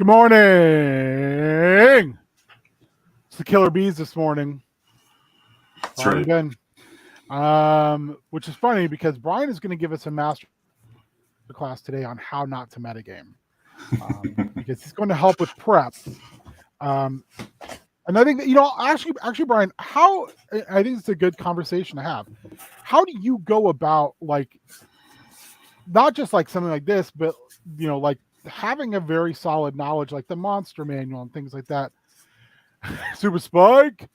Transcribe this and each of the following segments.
Good morning. It's the Killer Bees this morning. That's right. Ben. Which is funny because Brian is going to give us a master class today on how not to metagame. Because he's going to help with prep. And I think that, actually, Brian, I think it's a good conversation to have. How do you go about not just like something like this, but like having a very solid knowledge, like the monster manual and things like that? Super Spike.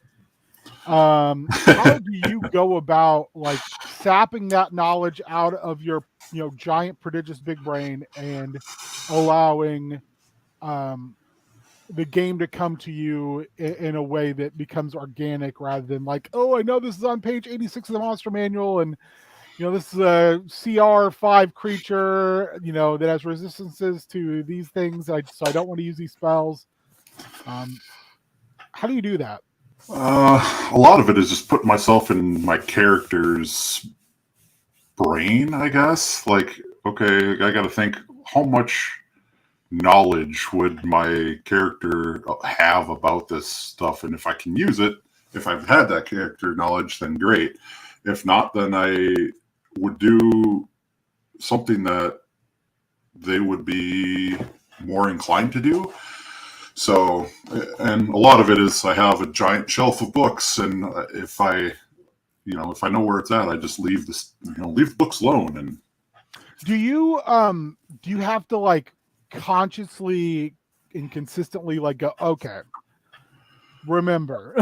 How do you go about like sapping that knowledge out of your giant prodigious big brain and allowing the game to come to you in a way that becomes organic rather than like, oh, I know this is on page 86 of the monster manual and this is a CR5 creature that has resistances to these things, so I don't want to use these spells. How do you do that? A lot of it is just putting myself in my character's brain, I guess. Like, okay, I got to think, how much knowledge would my character have about this stuff? And if I can use it, if I've had that character knowledge, then great. If not, then I would do something that they would be more inclined to do. So, and a lot of it is I have a giant shelf of books, and if I know where it's at, I just leave the books alone. And do you have to like consciously and consistently like go, okay, remember,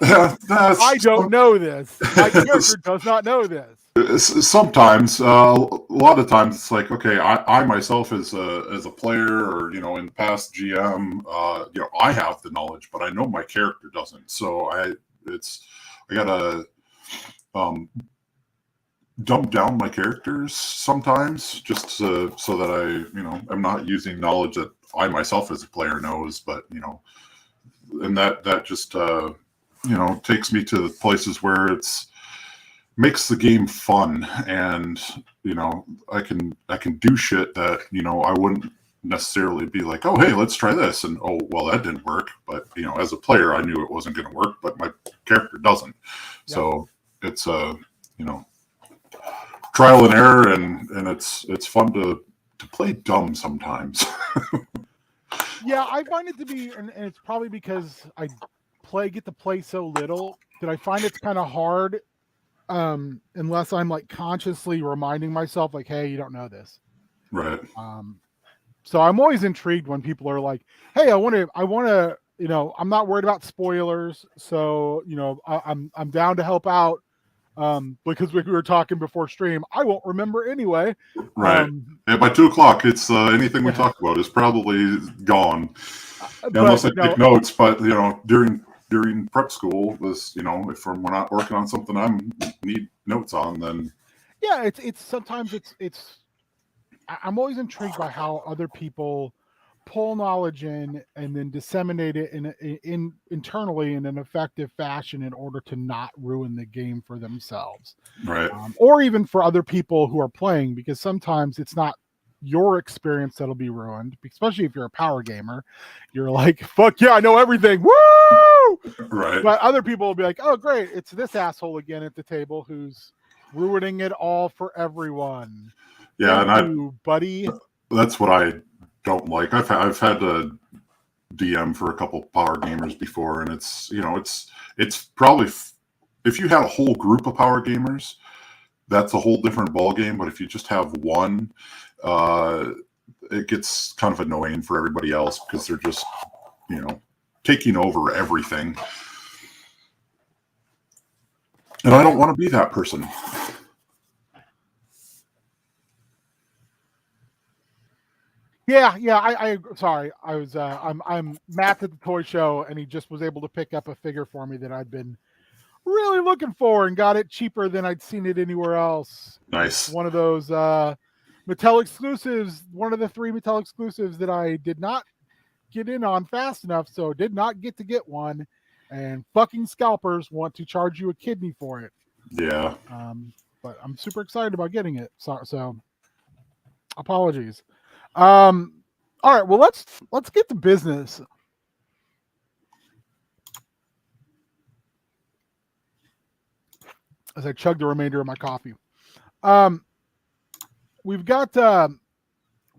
I don't know this. My character does not know this. Sometimes, a lot of times, it's like, okay, I myself as a player, or in the past GM, I have the knowledge, but I know my character doesn't. So I gotta dump down my characters sometimes, just so that I'm not using knowledge that I myself as a player knows, but and that just takes me to the places where it's makes the game fun, and I can do shit that I wouldn't necessarily be like, oh hey, let's try this, and oh well, that didn't work, but as a player I knew it wasn't going to work, but my character doesn't. Yeah. So it's trial and error, and it's fun to play dumb sometimes. Yeah, I find it to be, and it's probably because I get to play so little that I find it's kind of hard unless I'm like consciously reminding myself like, hey, you don't know this. Right. So I'm always intrigued when people are like, hey, I want to, I'm not worried about spoilers. So, I'm down to help out. Because we were talking before stream, I won't remember anyway. Right. By 2:00, it's anything we talk about is probably gone. Unless I take notes, but during prep school was, if we're not working on something I need notes on, then yeah, it's sometimes it's I'm always intrigued by how other people pull knowledge in and then disseminate it in internally in an effective fashion in order to not ruin the game for themselves, right? Or even for other people who are playing, because sometimes it's not your experience that'll be ruined, especially if you're a power gamer. You're like, fuck yeah, I know everything, woo! Right. But other people will be like, oh great, it's this asshole again at the table who's ruining it all for everyone. Yeah. Thank you, buddy. That's what I don't like. I've had a DM for a couple power gamers before, and it's probably, if you had a whole group of power gamers, that's a whole different ball game. But if you just have one, it gets kind of annoying for everybody else because they're just taking over everything, and I don't want to be that person. Yeah. I sorry. I was I'm Matt at the toy show, and he just was able to pick up a figure for me that I'd been really looking for and got it cheaper than I'd seen it anywhere else. Nice. It's one of those Mattel exclusives, one of the 3 Mattel exclusives that I did not get in on fast enough, so did not get one. And fucking scalpers want to charge you a kidney for it. Yeah. But I'm super excited about getting it. So apologies. All right, well let's get to business. As I chug the remainder of my coffee. We've got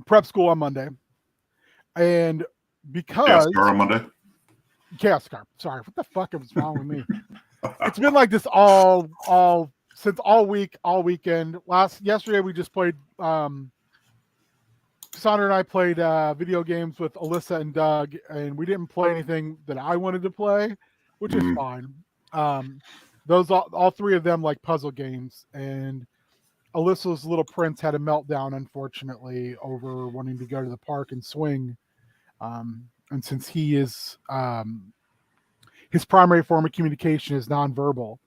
prep school on Monday, and because NASCAR on Monday. Chaos Car. Sorry, what the fuck is wrong with me? It's been like this all since all week, all weekend. Yesterday we just played. Cassandra and I played video games with Alyssa and Doug, and we didn't play anything that I wanted to play, which is fine. Those all three of them like puzzle games, and Alyssa's little prince had a meltdown, unfortunately, over wanting to go to the park and swing. And since he is his primary form of communication is nonverbal,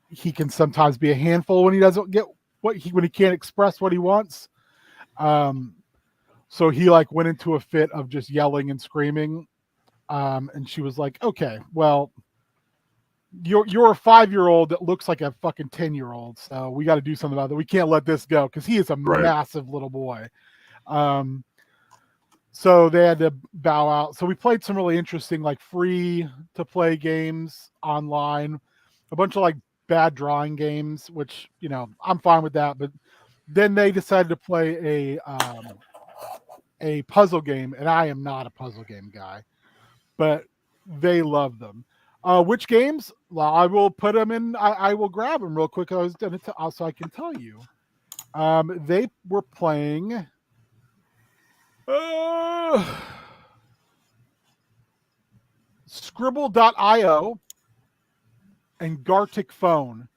he can sometimes be a handful when he doesn't get when he can't express what he wants. So he like went into a fit of just yelling and screaming. And she was like, "Okay, well, you're a 5-year-old that looks like a fucking 10-year-old. So we got to do something about it. We can't let this go because he is a massive little boy." So they had to bow out. So we played some really interesting, like free to play games online, a bunch of like bad drawing games, which, you know, I'm fine with that. But then they decided to play a puzzle game, and I am not a puzzle game guy, but they love them. Which games? Well, I will put them in. I will grab them real quick. So I can tell you. They were playing. Scribble.io and Gartic Phone.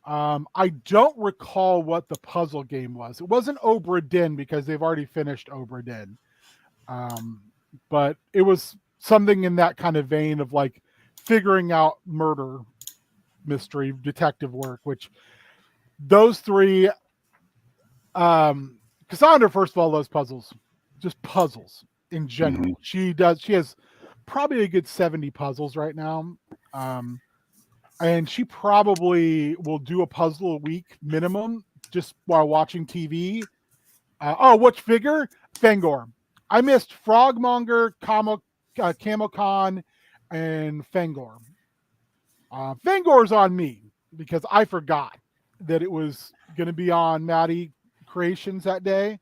I don't recall what the puzzle game was. It wasn't Obra Dinn because they've already finished Obra Dinn. But it was something in that kind of vein of like figuring out murder mystery detective work, which those three, Cassandra, first of all, loves puzzles, just puzzles in general. She has probably a good 70 puzzles right now. And she probably will do a puzzle a week minimum just while watching TV. Which figure? Fangor. I missed Frogmonger, Camocon, and Fangor. Fangor's on me because I forgot that it was going to be on Maddie Creations that day.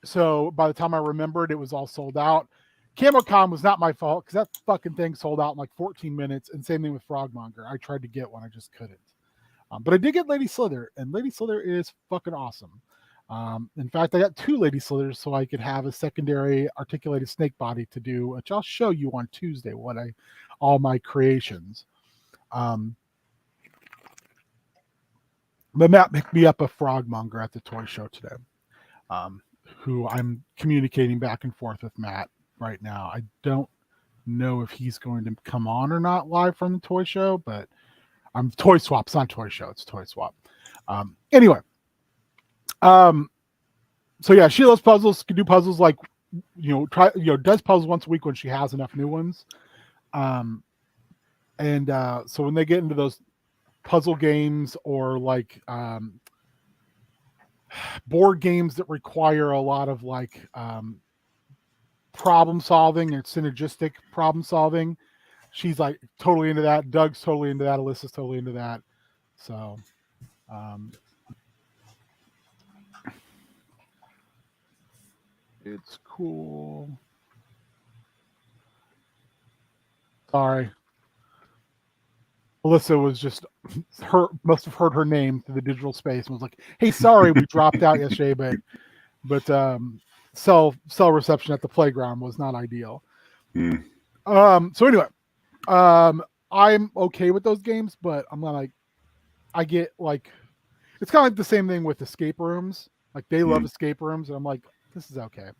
So by the time I remembered, it was all sold out. Camocon was not my fault because that fucking thing sold out in like 14 minutes, and same thing with Frogmonger. I tried to get one, I just couldn't. But I did get Lady Slither, and Lady Slither is fucking awesome. In fact, I got 2 Lady Slithers so I could have a secondary articulated snake body to do, which I'll show you on Tuesday all my creations. But Matt picked me up a Frogmonger at the toy show today, who I'm communicating back and forth with Matt right now. I don't know if he's going to come on or not live from the toy show, but I'm Toy Swap. It's not toy show, it's Toy Swap. Anyway, so yeah, she loves puzzles. Can do puzzles like, does puzzles once a week when she has enough new ones. So when they get into those puzzle games or like board games that require a lot of like problem solving and synergistic problem solving, she's like totally into that. Doug's totally into that. Alyssa's totally into that. So it's cool. Sorry. Alyssa was just must have heard her name through the digital space and was like, "Hey, sorry, we dropped out yesterday, but cell reception at the playground was not ideal." So anyway, I'm okay with those games, but I'm not like, I get like, it's kind of like the same thing with escape rooms. Like they love escape rooms, and I'm like, this is okay.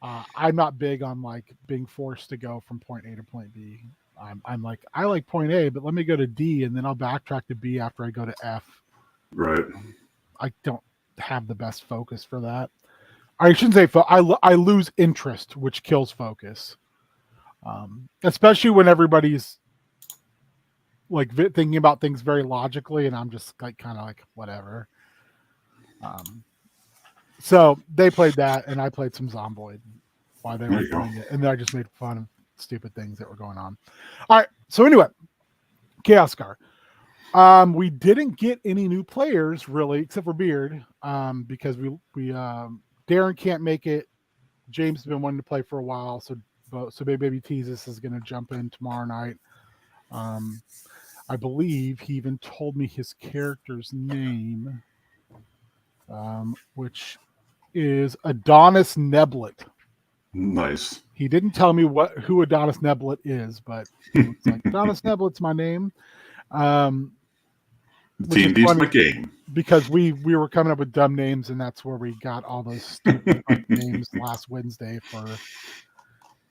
I'm not big on like being forced to go from point A to point B. I'm like, I like point A, but let me go to D and then I'll backtrack to B after I go to F. Right. I don't have the best focus for that. I shouldn't say I lose interest, which kills focus. Especially when everybody's like thinking about things very logically, and I'm just like kind of like whatever. So they played that, and I played some Zomboid while they There were you go. playing it, and then I just made fun of stupid things that were going on. All right. So anyway, Chaos Car. We didn't get any new players really, except for Beard, because we Darren can't make it. James has been wanting to play for a while, so Baby Teasus is going to jump in tomorrow night. I believe he even told me his character's name, which is Adonis Neblet. Nice. He didn't tell me who Adonis Neblet is, but it's like Adonis Neblet's my name. D&D's my game. Because we were coming up with dumb names, and that's where we got all those stupid names last Wednesday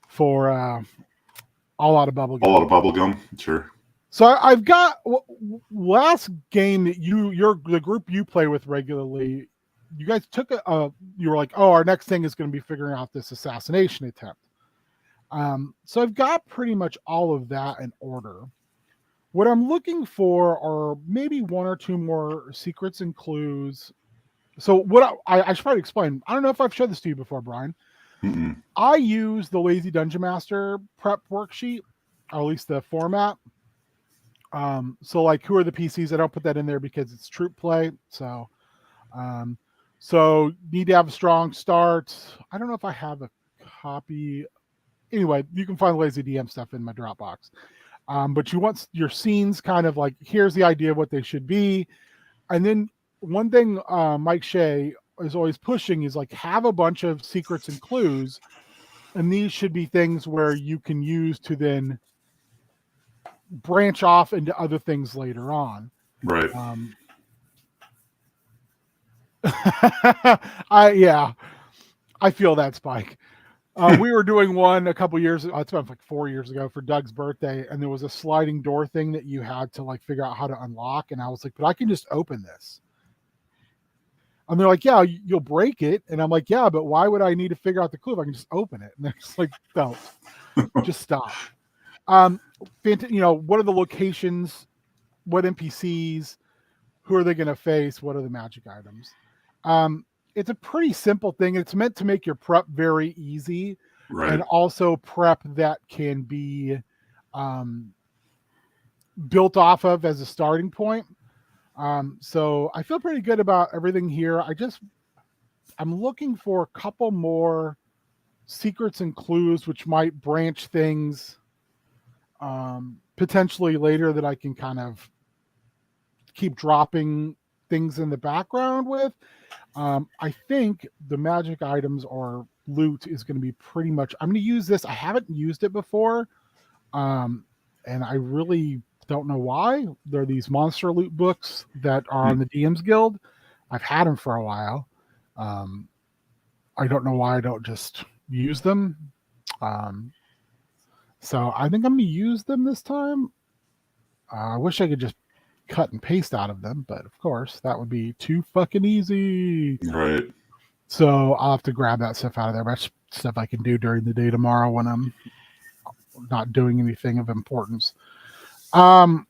for All Out of Bubblegum. All Out of Bubblegum, sure. So I've got last game that the group you play with regularly. You guys took you were like, oh, our next thing is going to be figuring out this assassination attempt. So I've got pretty much all of that in order. What I'm looking for are maybe one or two more secrets and clues. So what I should probably explain. I don't know if I've showed this to you before, Brian. Mm-mm. I use the Lazy Dungeon Master prep worksheet, or at least the format. So like, who are the PCs? I don't put that in there because it's troop play. So need to have a strong start. I don't know if I have a copy. Anyway, you can find Lazy DM stuff in my Dropbox. But you want your scenes kind of like, here's the idea of what they should be. And then one thing Mike Shea is always pushing is like, have a bunch of secrets and clues. And these should be things where you can use to then branch off into other things later on. Right. I feel that, Spike. We were doing one a couple years ago. It's been like 4 years ago for Doug's birthday, and there was a sliding door thing that you had to like figure out how to unlock. And I was like, but I can just open this. And they're like, yeah, you'll break it. And I'm like, yeah, but why would I need to figure out the clue if I can just open it? And they're just like, don't, just stop. What are the locations? What NPCs? Who are they going to face? What are the magic items? It's a pretty simple thing. It's meant to make your prep very easy, Right. and also prep that can be built off of as a starting point. So I feel pretty good about everything here. I'm looking for a couple more secrets and clues, which might branch things potentially later that I can kind of keep dropping things in the background with. I think the magic items or loot is going to be pretty much, I'm going to use this. I haven't used it before. And I really don't know why. There are these monster loot books that are on the DM's Guild. I've had them for a while. I don't know why I don't just use them. So I think I'm going to use them this time. I wish I could just cut and paste out of them, but of course that would be too fucking easy. Right. So I'll have to grab that stuff out of there. That's stuff I can do during the day tomorrow when I'm not doing anything of importance. And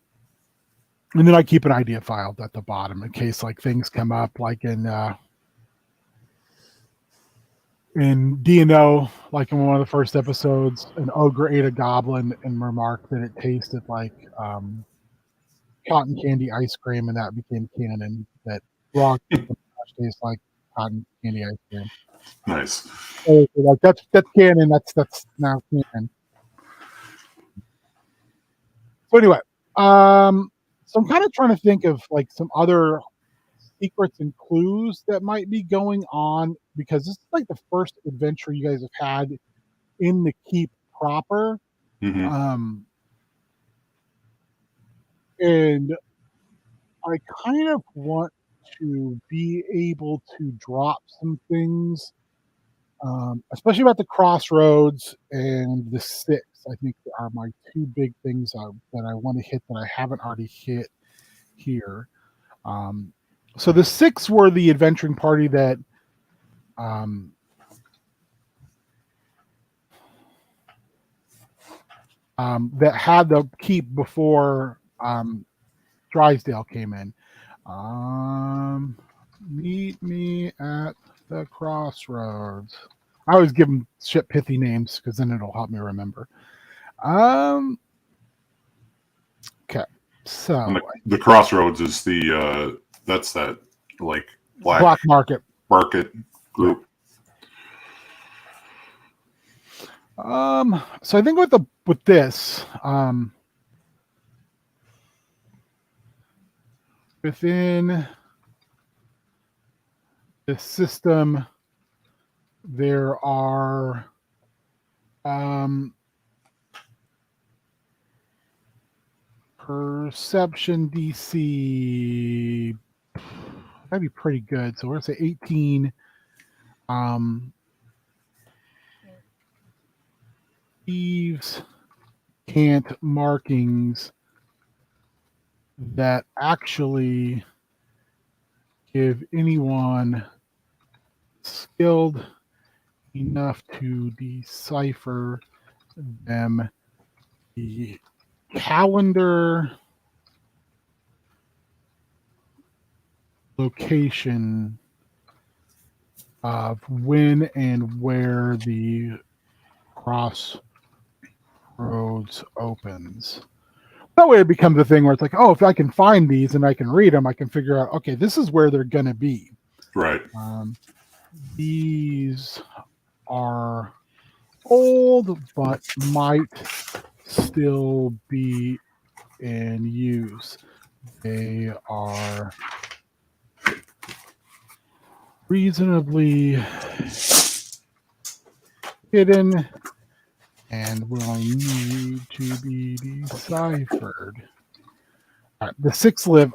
then I keep an idea file at the bottom in case like things come up, like in D&O, like in one of the first episodes, an ogre ate a goblin and remarked that it tasted like cotton candy ice cream, and that became canon. That raw tastes like cotton candy ice cream. Nice. So, like that's canon. That's now canon. So anyway, so I'm kind of trying to think of like some other secrets and clues that might be going on, because this is like the first adventure you guys have had in the keep proper. Mm-hmm. And I kind of want to be able to drop some things, especially about the crossroads and the six. I think are my two big things that I want to hit that I haven't already hit here. So the six were the adventuring party that that had the keep before Drysdale came in. Meet me at the crossroads. I always give them shit pithy names because then it'll help me remember. Okay, so And the crossroads is that's that like black market group. So I think with this, within the system, there are perception DC. That'd be pretty good. So we're gonna say 18. Thieves can't markings that actually give anyone skilled enough to decipher them the calendar location of when and where the crossroads opens. That way it becomes a thing where it's like, oh, if I can find these and I can read them, I can figure out, okay, this is where they're going to be. Right. These are old, but might still be in use. They are reasonably hidden and will need to be deciphered. All right, the 6 live.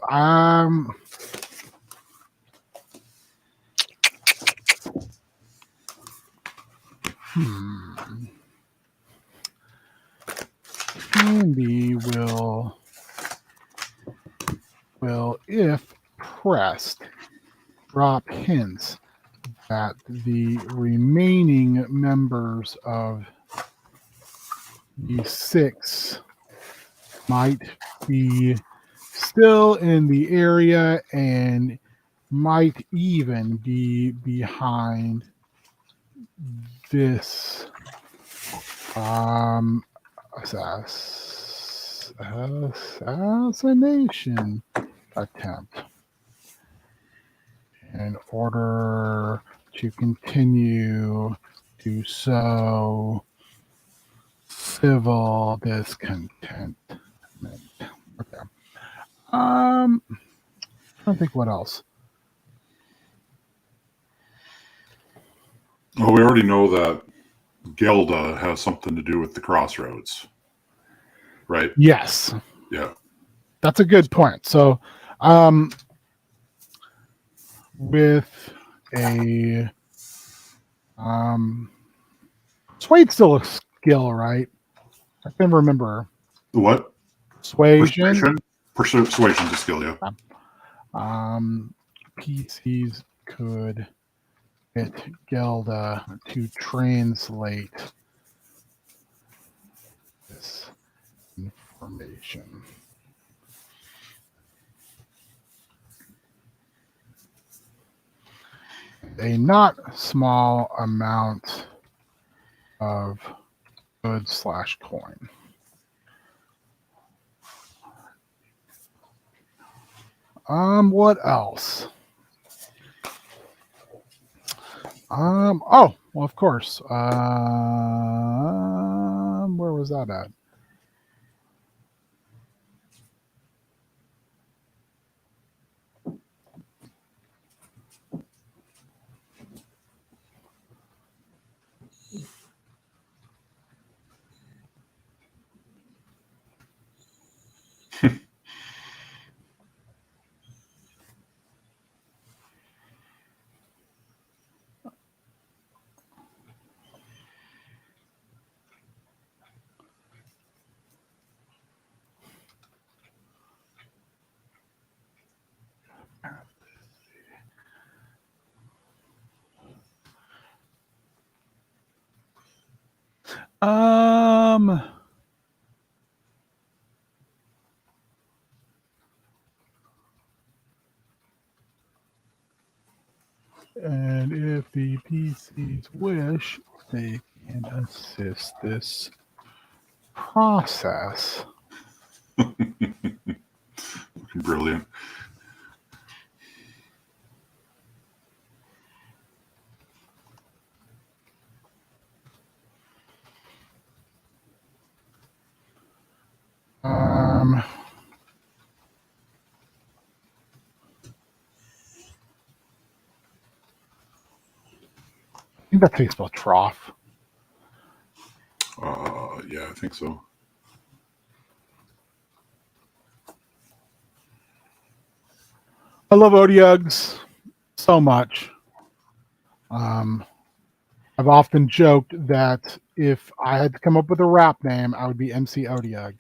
Candy will, if pressed, drop hints that the remaining members of the 6 might be still in the area and might even be behind this assassination attempt in order to continue to sow civil discontentment. Okay. I don't think what else. Well, we already know that Gelda has something to do with the crossroads, right? Yes. Yeah. That's a good point. So, with a Suade's still a skill, right? I can't remember. What? Persuasion. Persuasion's a skill, yeah. PCs could get Gelda to translate this information. A not small amount of goods/coin. What else? Oh, well, of course. Where was that at? And if the PCs wish, they can assist this process. Brilliant. I think that's how you spell trough. Yeah, I think so. I love Odiugs so much. I've often joked that if I had to come up with a rap name, I would be MC Odiug.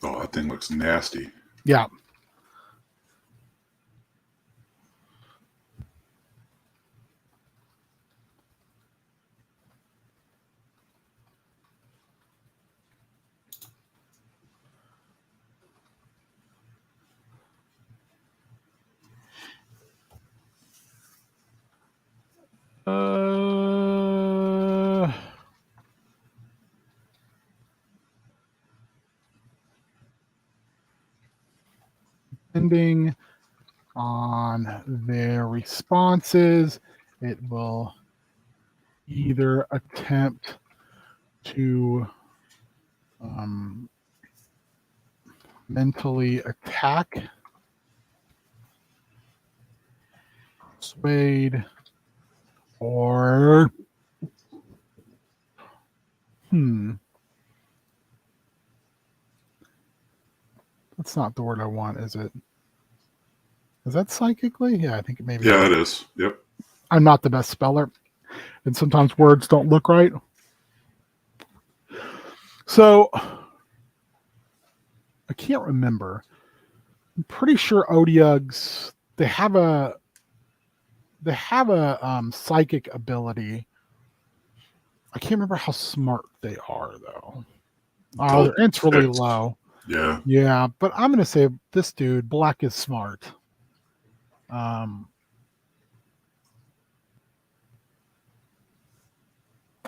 Oh, that thing looks nasty. Yeah. Depending on their responses, it will either attempt to mentally attack, persuade, or that's not the word I want, is it? Is that psychically? Yeah, I think it maybe. Yeah, it is. Yep. I'm not the best speller, and sometimes words don't look right. So I can't remember. I'm pretty sure Odiugs they have a psychic ability. I can't remember how smart they are though. Oh, their int's really low. Yeah. Yeah, but I'm gonna say this dude Black is smart.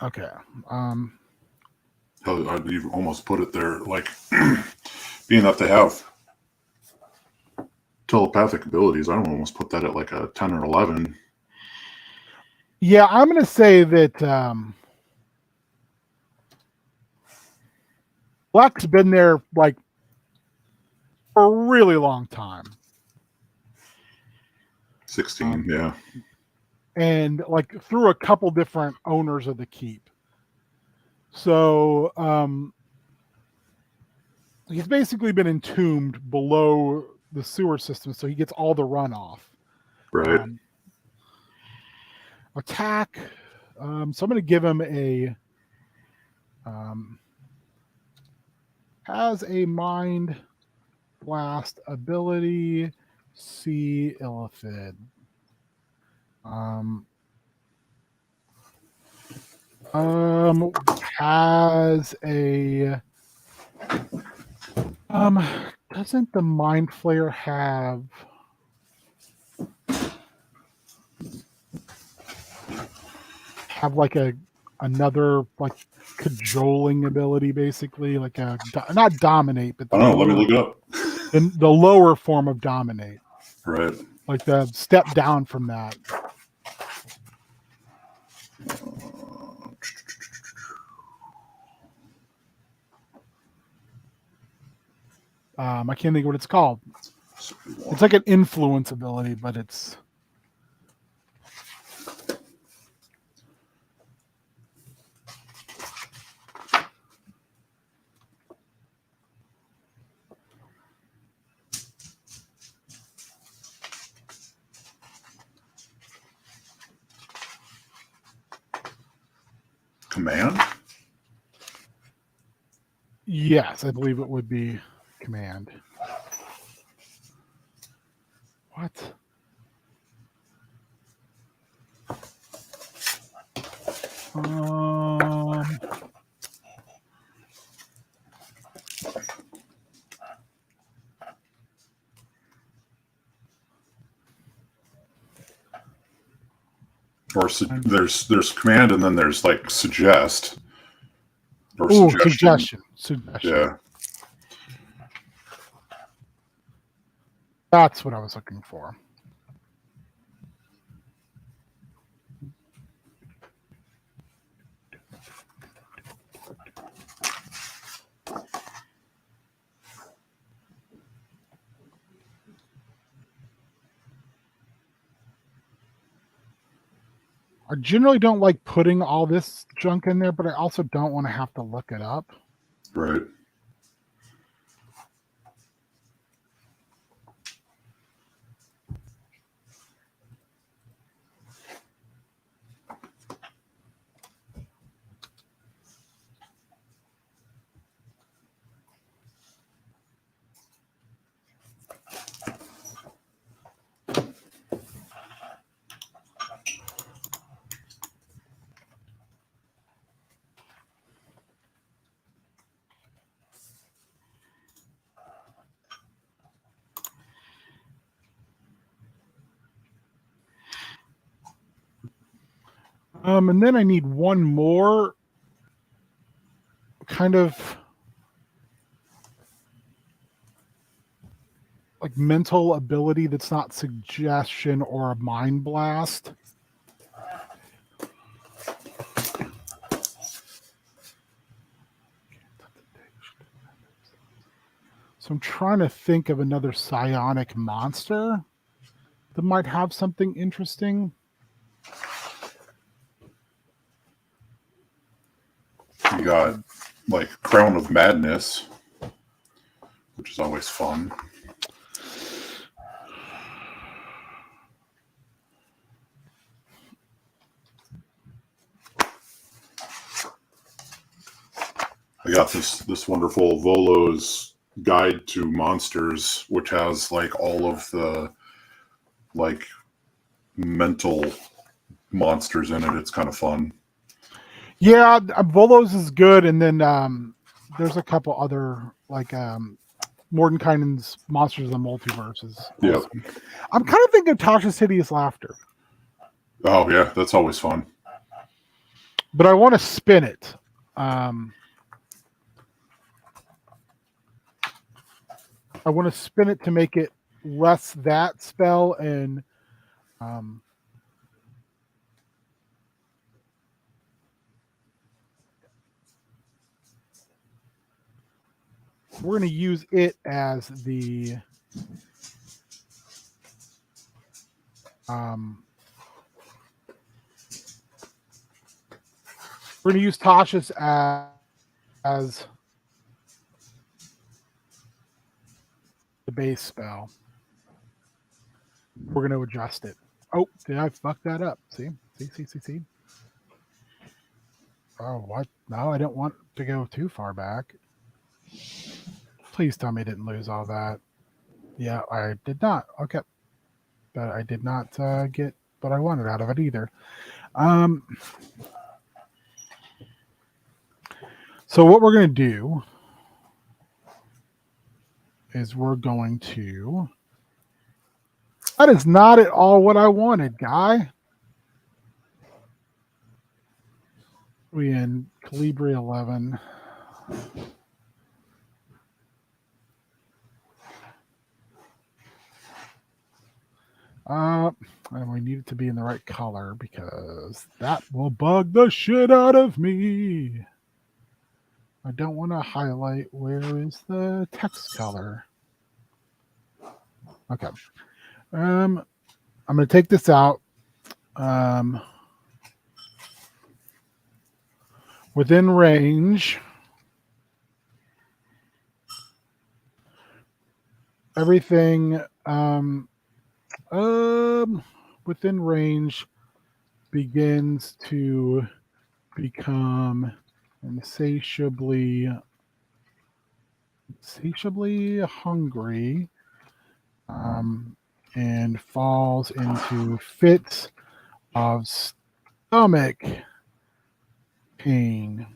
Okay. I'd even almost put it there, like being that they have telepathic abilities. I would almost put that at like a 10 or 11. Yeah, I'm gonna say that Black's been there like for a really long time. 16, yeah. And like through a couple different owners of the keep. So he's basically been entombed below the sewer system, so he gets all the runoff. Right. Attack. So I'm going to give him a has a mind blast ability. See Illithid. Has a doesn't the Mind Flayer have like another like cajoling ability, basically like a not dominate, but I don't know. Let me look it up. In the lower form of dominate, Right. like the step down from that. I can't think of what it's called. It's like an influence ability, but it's Command? yes, I believe it would be command. What? Um, Or there's command, and then there's like suggest or oh, suggestion. suggestion. Yeah. That's what I was looking for. I generally don't like putting all this junk in there, but I also don't want to have to look it up. Right. And then I need one more kind of like mental ability that's not suggestion or a mind blast. So I'm trying to think of another psionic monster that might have something interesting. You got like Crown of Madness, which is always fun. I got this wonderful Volo's Guide to Monsters, which has like all of the like mental monsters in it. It's kind of fun. Yeah, Volos is good, and then there's a couple other like Mordenkainen's Monsters of the Multiverse is awesome. Yep. I'm kind of thinking Tasha's Hideous Laughter. Oh yeah, that's always fun. But I want to spin it. I want to spin it to make it less that spell and we're going to use it as the we're going to use Tasha's as the base spell. We're going to adjust it. Oh, did I fuck that up? See? Oh, what? No, I don't want to go too far back. Please tell me I didn't lose all that. Yeah, I did not. Okay. But I did not get what I wanted out of it either. So what we're going to do is we're going to... That is not at all what I wanted, guy. We in Calibri 11. And we need it to be in the right color because that will bug the shit out of me. I don't want to highlight. Where is the text color? Okay. I'm going to take this out. Within range. Everything within range begins to become insatiably hungry and falls into fits of stomach Pain.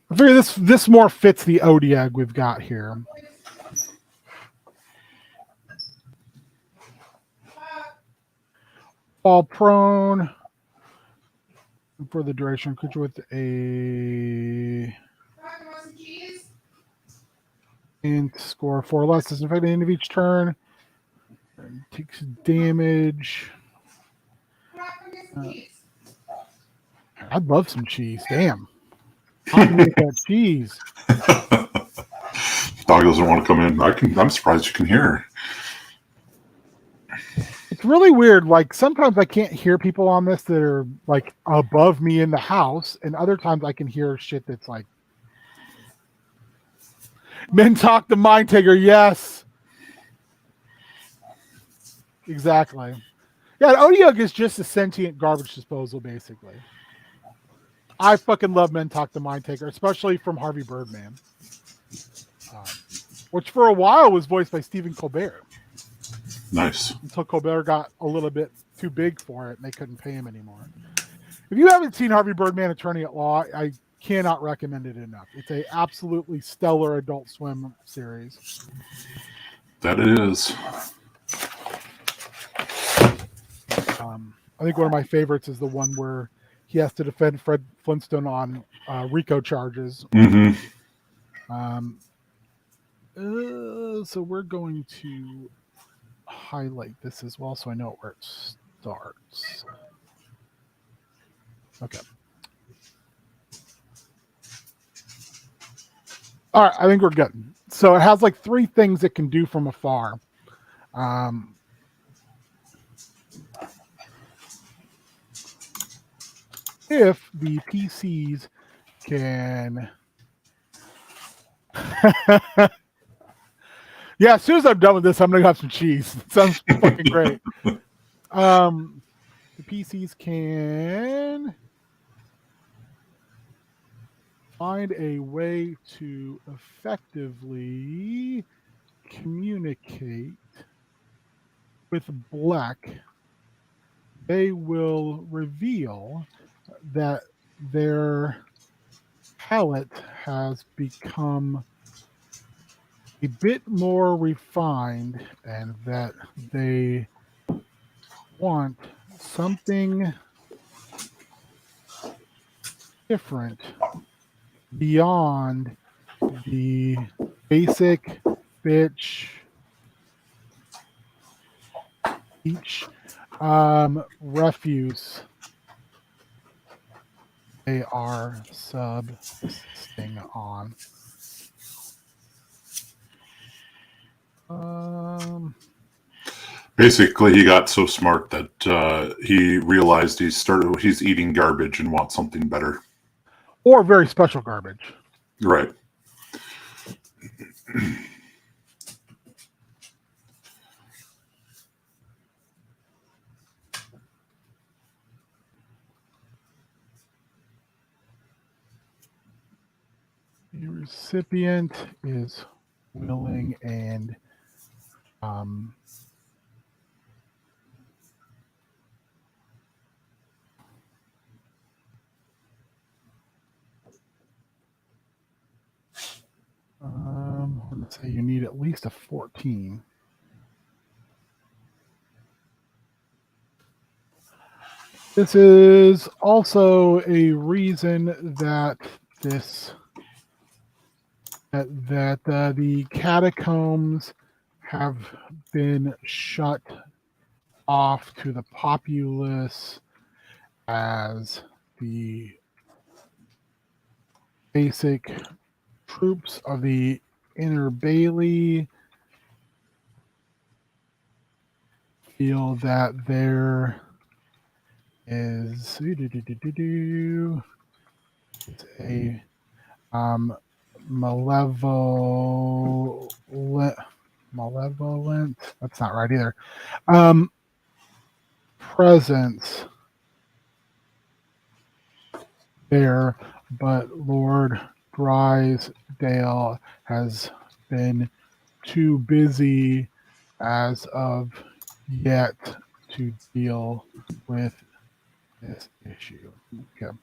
I figure this more fits the Odieg we've got here. Fall prone for the duration. Creature with a int score 4 or less is infected at the end of each turn. Takes damage. I'd love some cheese. Damn. How can we get that cheese? Dog doesn't want to come in. I'm surprised you can hear. It's really weird. Like sometimes I can't hear people on this that are like above me in the house, and other times I can hear shit that's like Mentalk the Mind Taker. Yes, exactly. Yeah, Odiug is just a sentient garbage disposal, basically. I fucking love Mentalk the Mind Taker, especially from Harvey Birdman, which for a while was voiced by Stephen Colbert. Nice. Until Colbert got a little bit too big for it and they couldn't pay him anymore. If you haven't seen Harvey Birdman, Attorney at Law, I cannot recommend it enough. It's a absolutely stellar Adult Swim series. That it is. I think one of my favorites is the one where he has to defend Fred Flintstone on RICO charges. Mm-hmm. So we're going to highlight this as well so I know where it starts. Okay. All right, I think we're good. So it has like 3 things it can do from afar. If the PCs can... Yeah, as soon as I'm done with this, I'm going to have some cheese. It sounds fucking great. The PCs can find a way to effectively communicate with Black. They will reveal that their palette has become a bit more refined and that they want something different beyond the basic bitch each refuse they are subsisting on. Basically, he got so smart that he realized he's eating garbage and wants something better. Or very special garbage. Right. The recipient is willing and let's say you need at least a 14. This is also a reason that the catacombs have been shut off to the populace as the basic troops of the Inner Bailey feel that there is it's a malevolent, that's not right either, presence there, but Lord Drysdale has been too busy as of yet to deal with this issue. Okay.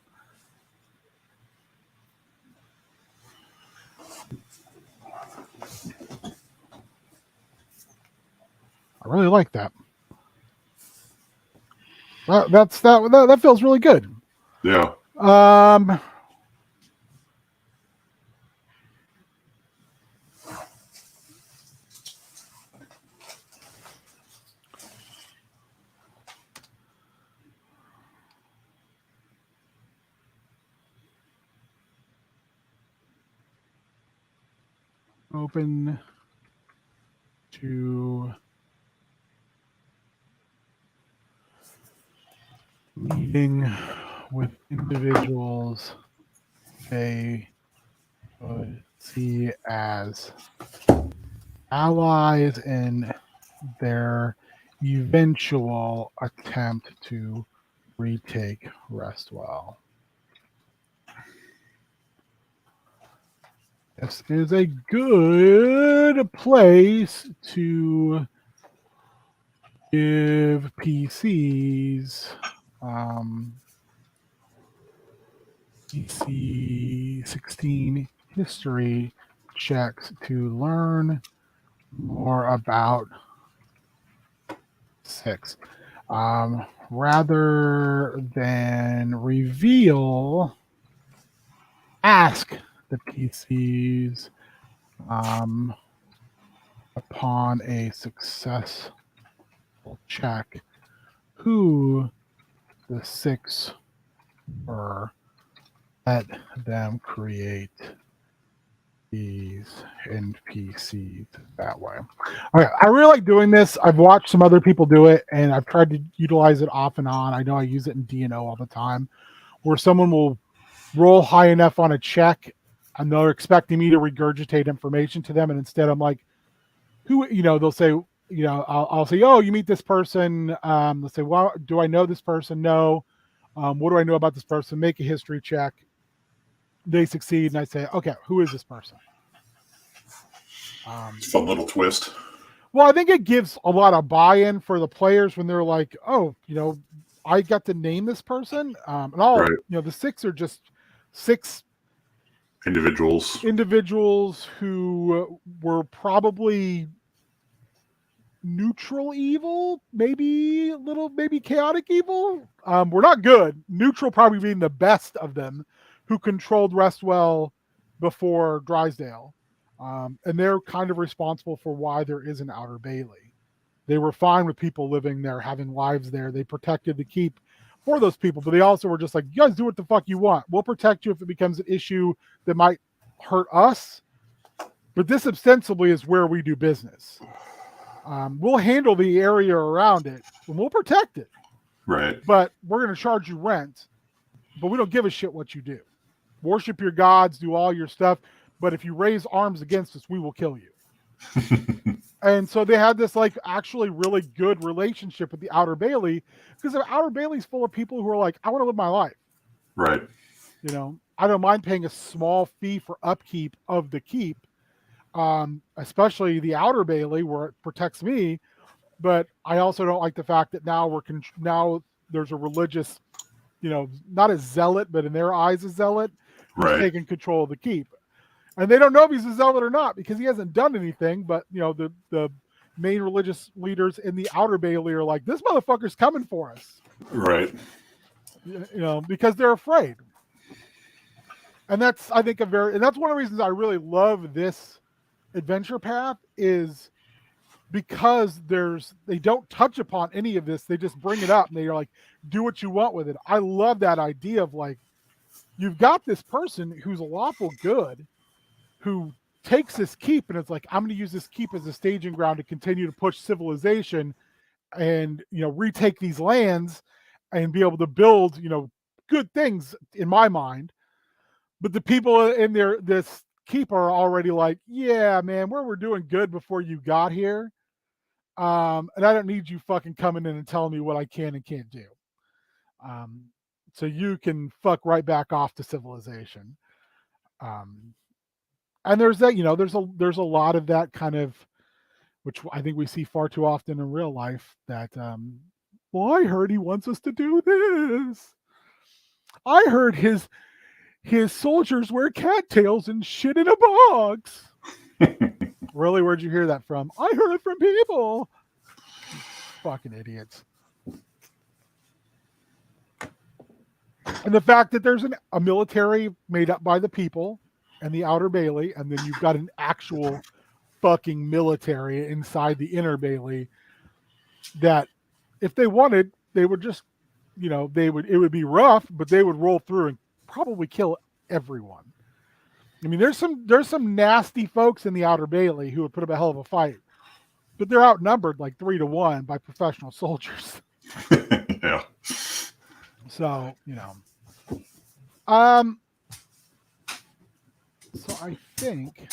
I really like that. That feels really good. Yeah. Open to meeting with individuals they would see as allies in their eventual attempt to retake Restwell. This is a good place to give PCs PC 16 history checks to learn more about 6. Rather than reveal, ask the PCs upon a successful check who the 6 were. Let them create these NPCs that way. Okay, I really like doing this. I've watched some other people do it, and I've tried to utilize it off and on. I know I use it in D&O all the time, where someone will roll high enough on a check, and they're expecting me to regurgitate information to them, and instead I'm like, who? They'll say, I'll say, oh, you meet this person. They'll say, well, do I know this person? No. What do I know about this person? Make a history check. They succeed, and I say, okay, who is this person? It's a fun little twist. Well, I think it gives a lot of buy-in for the players when they're like, oh, I got to name this person. And all, right. The 6 are just 6 individuals who were probably neutral evil, maybe chaotic evil. We're not good. Neutral probably being the best of them, who controlled Restwell before Drysdale. And they're kind of responsible for why there is an Outer Bailey. They were fine with people living there, having lives there. They protected the keep for those people, but they also were just like, you guys do what the fuck you want. We'll protect you if it becomes an issue that might hurt us. But this ostensibly is where we do business. We'll handle the area around it, and we'll protect it. Right. But we're going to charge you rent, but we don't give a shit what you do. Worship your gods, do all your stuff, but if you raise arms against us, we will kill you. And so they had this actually really good relationship with the Outer Bailey, because the Outer Bailey's full of people who are like, I want to live my life. Right. I don't mind paying a small fee for upkeep of the keep, especially the Outer Bailey where it protects me. But I also don't like the fact that now there's a religious, not a zealot, but in their eyes a zealot, who's taking control of the keep. And they don't know if he's a zealot or not because he hasn't done anything. But the main religious leaders in the Outer Bailey are like, this motherfucker's coming for us. Right. Because they're afraid. And that's, I think, and that's one of the reasons I really love this adventure path, is because they don't touch upon any of this. They just bring it up and they're like, do what you want with it. I love that idea of you've got this person who's a lawful good, who takes this keep and it's like, I'm going to use this keep as a staging ground to continue to push civilization and, retake these lands and be able to build, good things in my mind. But the people in this keep are already like, yeah, man, we're doing good before you got here. And I don't need you fucking coming in and telling me what I can and can't do. So you can fuck right back off to civilization. And there's that, there's a lot of that kind of, which I think we see far too often in real life, that Well, I heard he wants us to do this. I heard his soldiers wear cattails and shit in a box. Really? Where'd you hear that from? I heard it from people. Fucking idiots. And the fact that there's a military made up by the people and the Outer Bailey, and then you've got an actual fucking military inside the Inner Bailey that if they wanted, they would just, it would be rough, but they would roll through and probably kill everyone. I mean, there's some nasty folks in the Outer Bailey who would put up a hell of a fight, but they're outnumbered like 3-1 by professional soldiers. Yeah. So, so I think,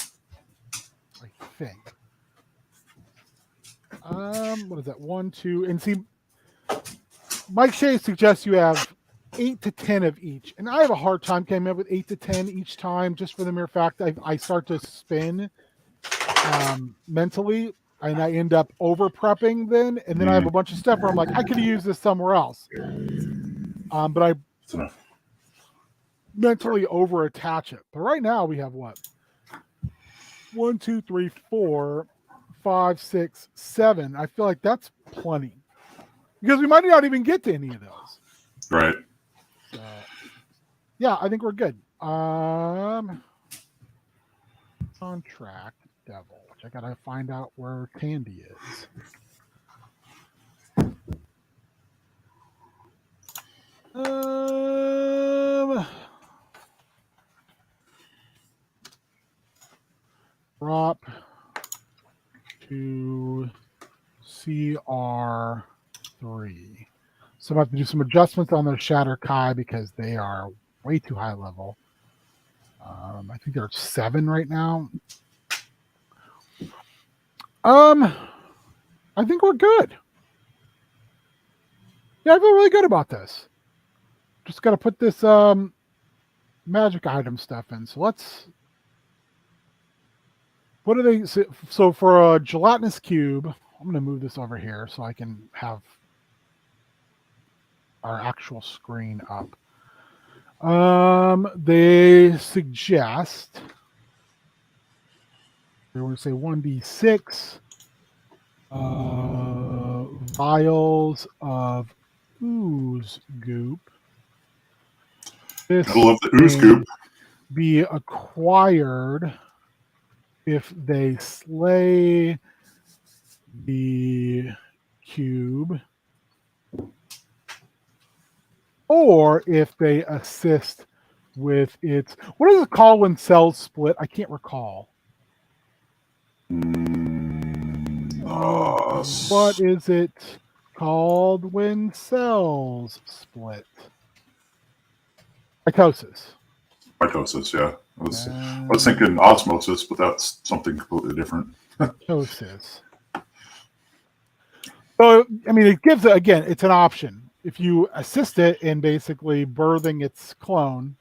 what is that? 1, 2, and see, Mike Shea suggests you have 8 to 10 of each, and I have a hard time coming up with 8 to 10 each time, just for the mere fact I start to spin mentally, and I end up over prepping then, and then I have a bunch of stuff where I'm like, I could use this somewhere else, but I mentally over attach it. But right now we have what? 1, 2, 3, 4, 5, 6, 7. I feel like that's plenty because we might not even get to any of those. Right. So, yeah, I think we're good. Contract Devil, which I gotta find out where Tandy is. Drop to CR3. So I have to do some adjustments on those Shatter Kai because they are way too high level. I think they're 7 right now. I think we're good. Yeah, I feel really good about this. Just got to put this magic item stuff in. So let's. What do they? So for a gelatinous cube, I'm going to move this over here so I can have our actual screen up. They suggest they want to say 1d6 vials of ooze goop. This I love the ooze goop. Be acquired if they slay the cube, or if they assist with its. What is it called when cells split? I can't recall. What is it called when cells split? Mitosis. Mitosis, yeah. I was thinking osmosis, but that's something completely different. Mitosis. So, I mean, it gives it, again, it's an option. If you assist it in basically birthing its clone,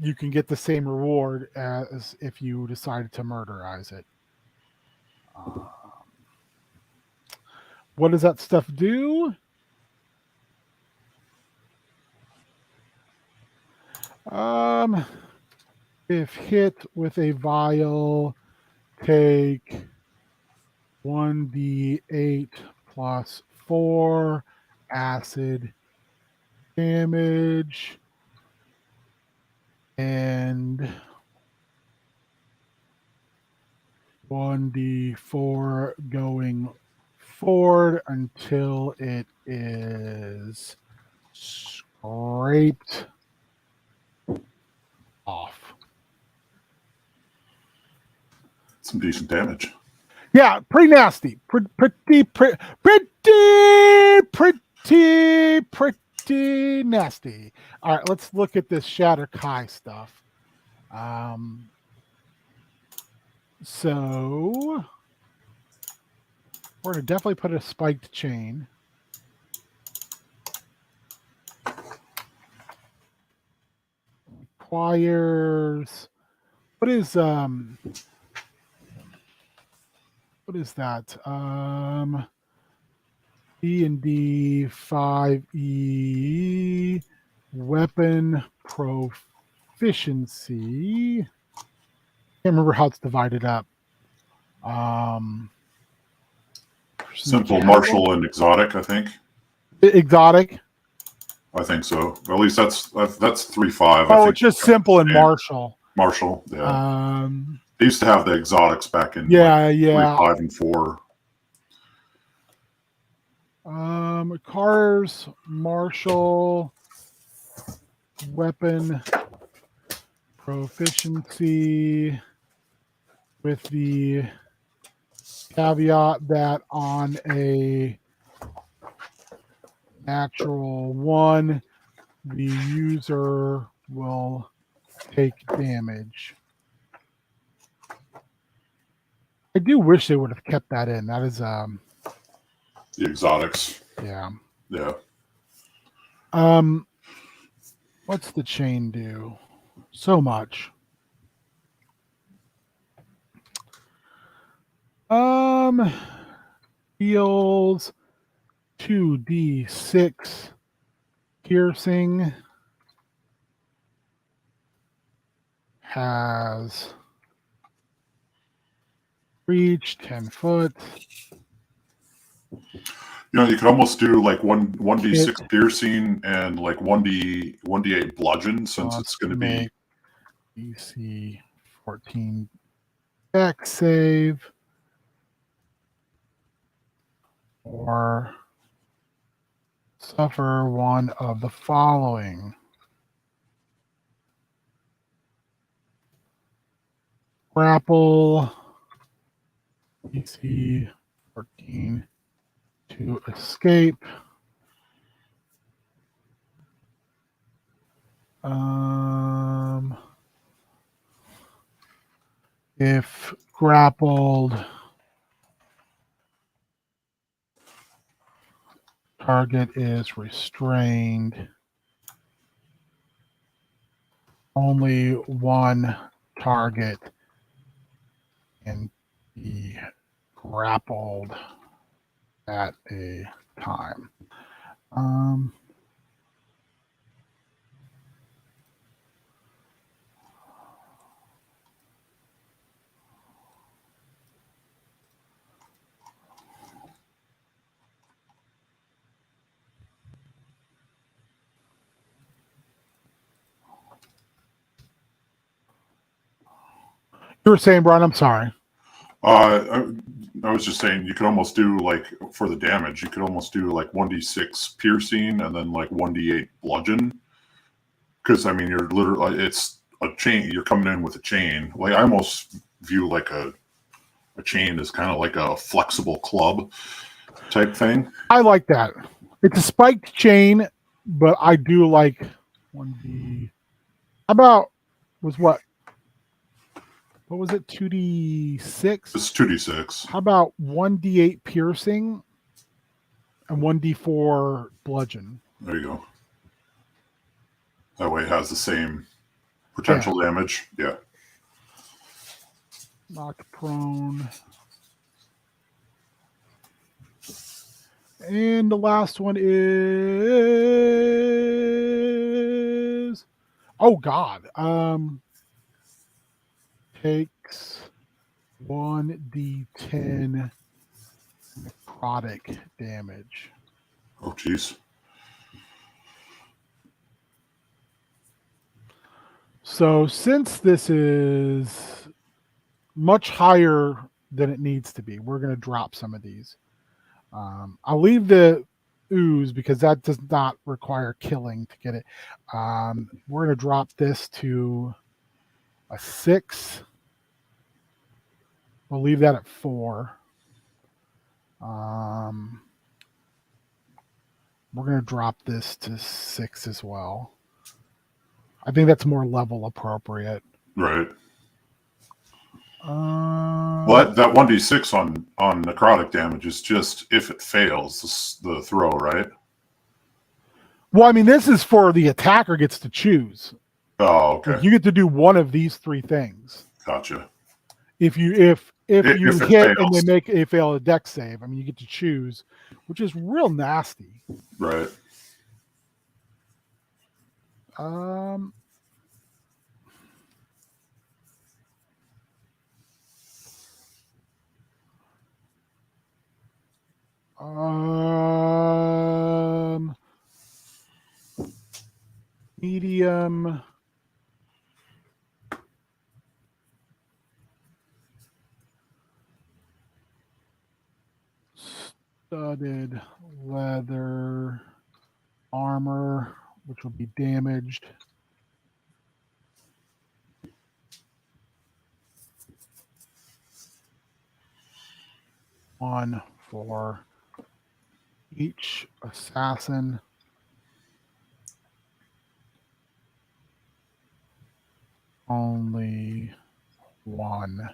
you can get the same reward as if you decided to murderize it. What does that stuff do? If hit with a vial, take 1d8 plus 4 acid damage, and 1d4 going forward until it is scraped off. Some decent damage. Yeah, pretty nasty. Pretty nasty. All right, let's look at this Shatter Kai stuff. So we're going to definitely put a spiked chain. Requires, what is that? D&D 5e weapon proficiency. Can't remember how it's divided up. Simple, martial, and exotic, I think. Exotic. I think so. At least that's 3-5. Oh, it's just simple and martial. Martial, yeah. Um, They used to have the exotics back in yeah. 3, 5, and 4. Cars, martial, weapon proficiency, with the caveat that on a natural 1, the user will take damage. I do wish they would have kept that in. That is The exotics. yeah. Yeah. What's the chain do? So much. Deals 2d6 piercing. Has reach 10 foot. You could almost do like 1d6 piercing and like 1d8 bludgeon, since it's going to be DC 14 dex save, or suffer one of the following: grapple, DC 14 to escape. If grappled, target is restrained. Only one target can be grappled at a time. You were saying, Brian, I'm sorry. I was just saying, you could almost do like, for the damage, you could almost do like 1d6 piercing and then like 1d8 bludgeon. Because, I mean, you're literally, it's a chain. You're coming in with a chain. Like, I almost view like a chain as kind of like a flexible club type thing. I like that. It's a spiked chain, but I do like 1d. How about, what was it? 2d6? It's 2d6. How about 1d8 piercing and 1d4 bludgeon? There you go. That way it has the same potential damage. Yeah. Knocked prone. And the last one is, oh God. Takes 1d10 necrotic damage. Oh, jeez. So since this is much higher than it needs to be, we're going to drop some of these. I'll leave the ooze because that does not require killing to get it. We're going to drop this to a 6. We'll leave that at 4. We're going to drop this to 6 as well. I think that's more level appropriate. Right. Well, that 1d6 on necrotic damage is just if it fails the throw, right? Well, I mean, this is for the attacker gets to choose. Oh, okay. You get to do one of these 3 things. Gotcha. If if If you it hit and fails. they make a fail a deck save. I mean, you get to choose, which is real nasty. Right. Um, medium. Studded leather armor, which will be damaged. One for each assassin. Only one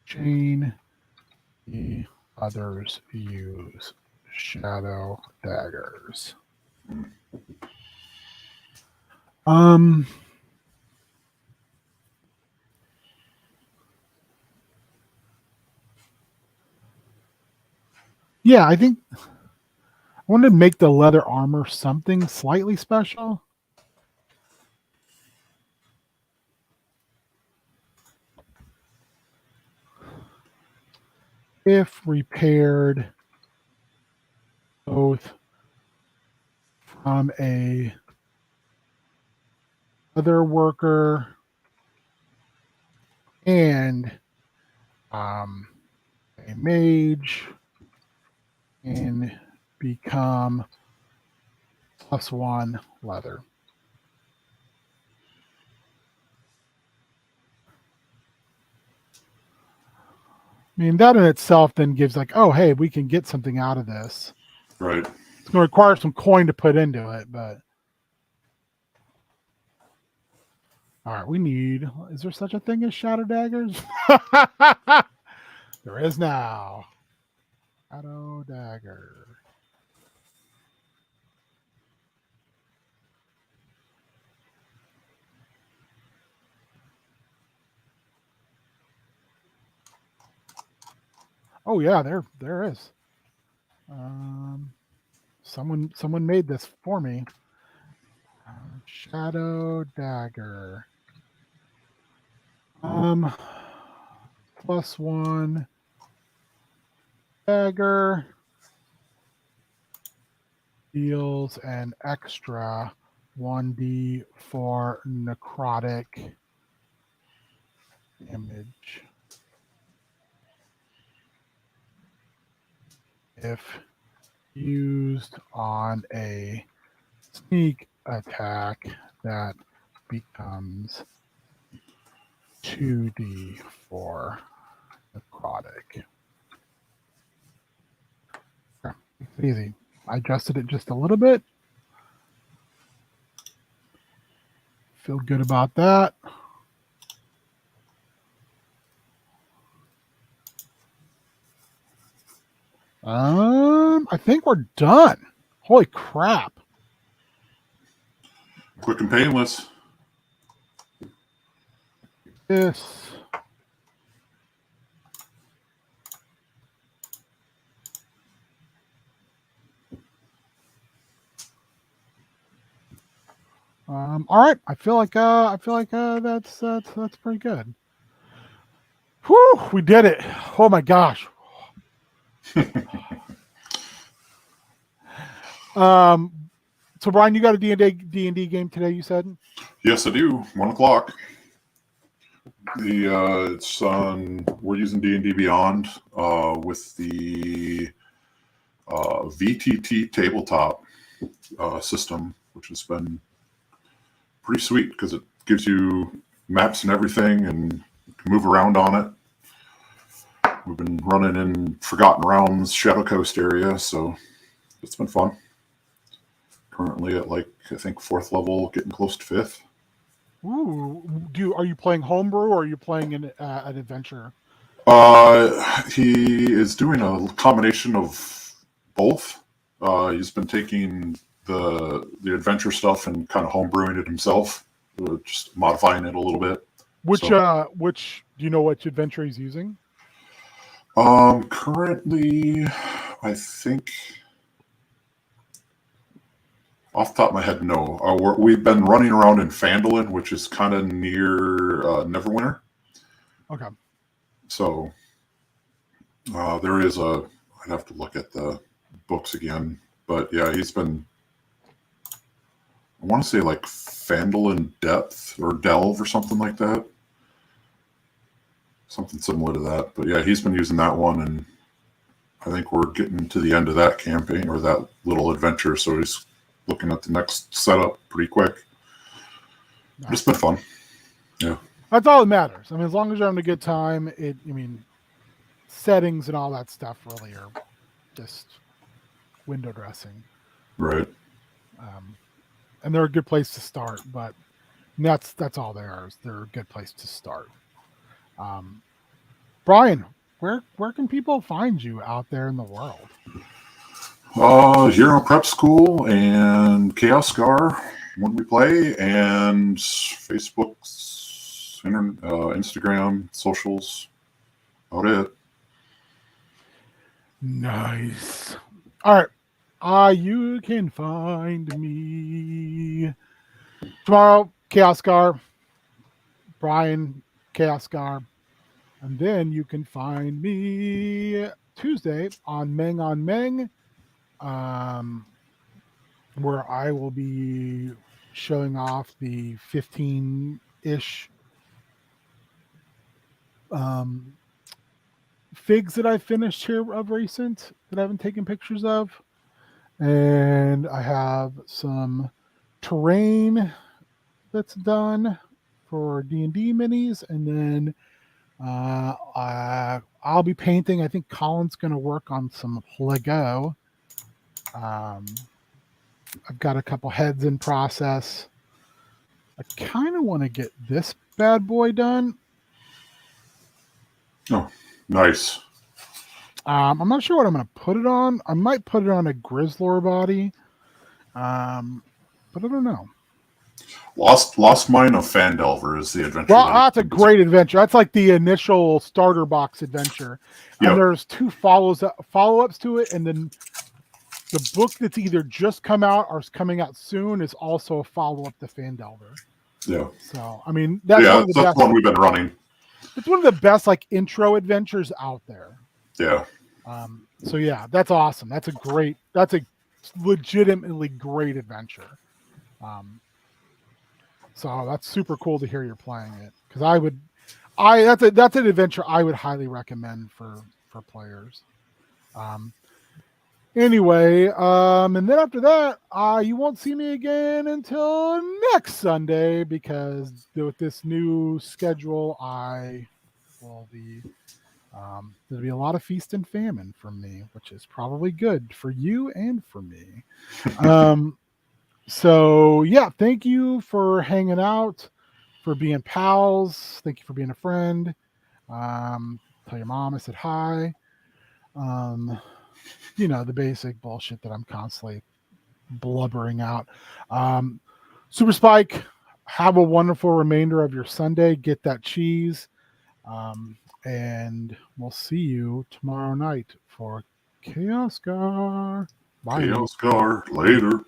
chain. The others use shadow daggers. Yeah, I think I wanted to make the leather armor something slightly special. If repaired both from a leather worker and a mage, and become +1 leather. I mean, that in itself then gives like, oh, hey, we can get something out of this. Right. It's going to require some coin to put into it, but all right, we need. Is there such a thing as shadow daggers? There is now. Shadow dagger. Oh yeah, there is. Someone made this for me. Shadow dagger. +1 dagger deals an extra 1d for necrotic damage if used on a sneak attack that becomes 2d for necrotic. Okay, it's easy. I adjusted it just a little bit. Feel good about that. I think we're done. Holy crap. Quick and painless. This. All right. I feel like that's pretty good. Whew, we did it. Oh my gosh. So Brian, you got a D&D game today, you said? Yes, I do. 1:00. It's on. We're using D&D Beyond with the VTT tabletop system, which has been pretty sweet because it gives you maps and everything and you can move around on it. We've been running in Forgotten Realms, Shadow Coast area, so it's been fun. Currently at I think 4th level, getting close to 5th. Ooh, are you playing homebrew or are you playing an adventure? He is doing a combination of both. He's been taking the adventure stuff and kind of homebrewing it himself, just modifying it a little bit. Which do you know which adventure he's using? Currently, I think off the top of my head, no. We've been running around in Phandalin, which is kind of near Neverwinter. Okay. So there is a. I'd have to look at the books again, but yeah, he's been. I want to say like Phandalin Depth or Delve or something like that. Something similar to that. But yeah, he's been using that one, and I think we're getting to the end of that campaign or that little adventure. So he's looking at the next setup pretty quick. Nice. It's been fun. Yeah. That's all that matters. I mean, as long as you're having a good time, settings and all that stuff really are just window dressing. Right. And they're a good place to start, but that's all they are. They're a good place to start. Brian, where can people find you out there in the world? Hero Prep School and Chaos Scar when we play, and Facebook, Instagram, socials. About it. Nice. All right. You can find me tomorrow, Chaos Scar, Brian, Chaos Scar, and then you can find me Tuesday on Meng, where I will be showing off the 15-ish figs that I finished here of recent that I haven't taken pictures of. And I have some terrain that's done for D&D minis. And then I'll be painting. I think Colin's going to work on some Lego. I've got a couple heads in process. I kind of want to get this bad boy done. Oh, nice. I'm not sure what I'm going to put it on. I might put it on a Grizzlor body, but I don't know. Lost Mine of Phandelver is the adventure. Well, that's a great adventure. That's like the initial starter box adventure. And there's 2 follow-ups to it, and then the book that's either just come out or is coming out soon is also a follow-up to Phandelver. Yeah. So, I mean, that's one of the best. One we've been running. It's one of the best like intro adventures out there. Yeah. So yeah, that's awesome. That's a legitimately great adventure. So that's super cool to hear you're playing it, because that's an adventure I would highly recommend for players. Anyway, and then after that, you won't see me again until next Sunday, because with this new schedule, I will be there'll be a lot of feast and famine from me, which is probably good for you and for me. So yeah, thank you for hanging out, for being pals. Thank you for being a friend. Tell your mom I said hi. The basic bullshit that I'm constantly blubbering out. Super Spike, have a wonderful remainder of your Sunday. Get that cheese. And we'll see you tomorrow night for Chaos Scar. Bye. Chaos Scar, later.